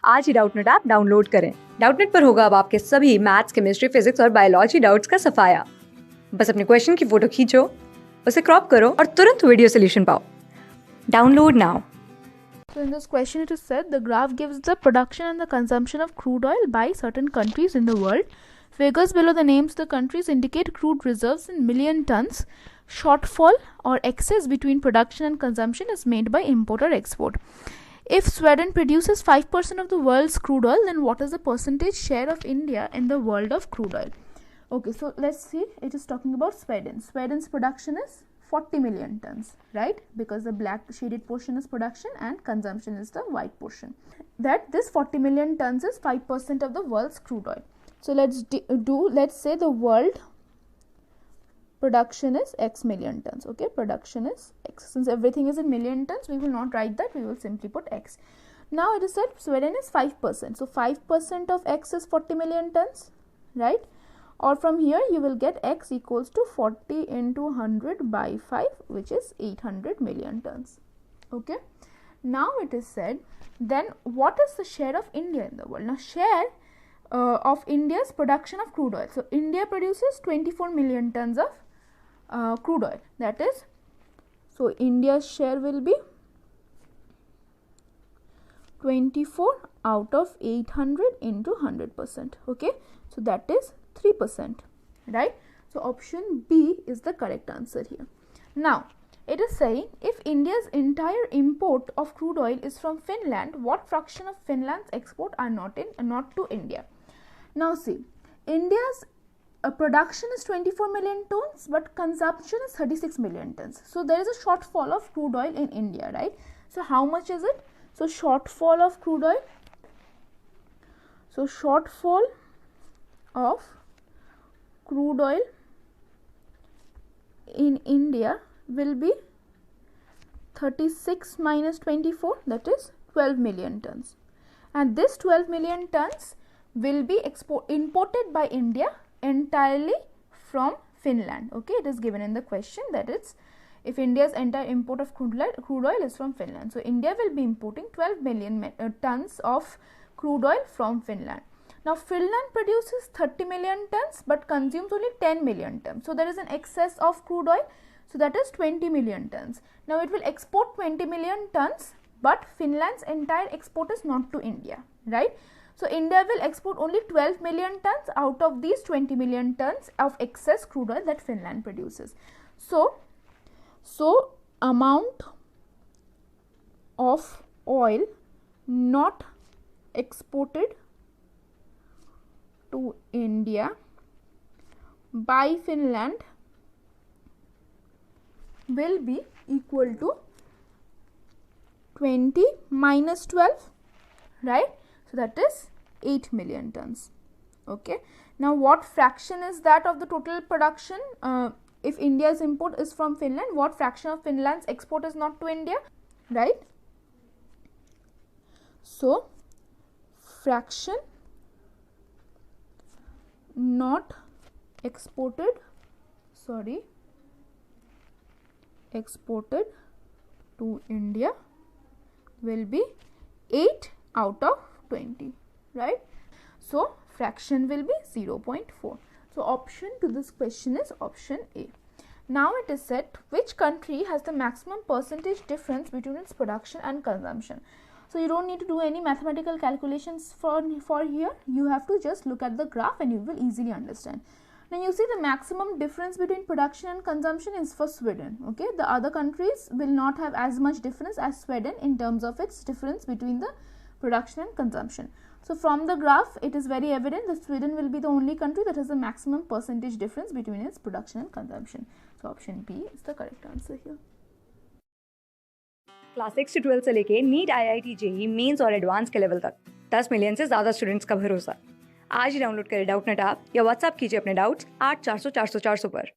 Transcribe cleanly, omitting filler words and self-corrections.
आज ही Doubtnut app download करें। डाउटनट पर होगा अब आपके सभी मैथ्स, केमिस्ट्री, फिजिक्स और बायोलॉजी डाउट्स का सफाया। बस अपने क्वेश्चन की फोटो खींचो, उसे क्रॉप करो और तुरंत वीडियो सोल्यूशन पाओ। Download now. So in this question it is said the graph gives the production and the consumption of crude oil by certain countries in the world. Figures below the names of the countries indicate crude reserves in million tons. Shortfall or excess between production and consumption is made by import or export. If Sweden produces 5% of the world's crude oil, then what is the percentage share of India in the world of crude oil? Okay, so let's see. It is talking about Sweden. Sweden's production is 40 million tons, right? Because the black shaded portion is production and consumption is the white portion. That this 40 million tons is 5% of the world's crude oil. So let's say the world production is X million tons. Okay, production is X. Since everything is in million tons, we will not write that, we will simply put X. Now it is said Sweden is 5%. So 5% of X is 40 million tons, right? Or from here you will get X equals to 40 into 100 by 5, which is 800 million tons. Okay. Now it is said, then what is the share of India in the world? Now share of India's production of crude oil. So India produces 24 million tons of crude oil. That is, so India's share will be 24 out of 800 into 100%. Okay. So that is 3%, right? So option B is the correct answer here. Now it is saying if India's entire import of crude oil is from Finland, what fraction of Finland's export are not to India? Now see, India's production is 24 million tons, but consumption is 36 million tons. So there is a shortfall of crude oil in India, right? So how much is it? So shortfall of crude oil. So shortfall of crude oil in India will be 36 minus 24, that is 12 million tons. And this 12 million tons will be imported by India entirely from Finland. Okay, it is given in the question that it's if India's entire import of crude oil is from Finland. So India will be importing 12 million tons of crude oil from Finland. Now Finland produces 30 million tons but consumes only 10 million tons. So there is an excess of crude oil. So that is 20 million tons. Now it will export 20 million tons, but Finland's entire export is not to India, right? So India will export only 12 million tons out of these 20 million tons of excess crude oil that Finland produces. So amount of oil not exported to India by Finland will be equal to 20 minus 12, right? So that is 8 million tons. Okay. Now what fraction is that of the total production? If India's import is from Finland, what fraction of Finland's export is not to India, right? So fraction not exported to India will be 8 out of 20, right? So fraction will be 0.4. So option to this question is option A. Now it is said which country has the maximum percentage difference between its production and consumption. So you don't need to do any mathematical calculations for here. You have to just look at the graph and you will easily understand. Now you see the maximum difference between production and consumption is for Sweden. Okay, the other countries will not have as much difference as Sweden in terms of its difference between the production and consumption. So from the graph it is very evident that Sweden will be the only country that has the maximum percentage difference between its production and consumption. So option B is the correct answer here. Class 6 से 12 से लेके NEET, IIT, JEE mains और advance के level तक 10 million से ज़्यादा students का भरोसा। आज ही डाउनलोड करें डाउटनट ऐप या व्हाट्सएप कीजिए अपने डाउट्स 8400 400 400 पर।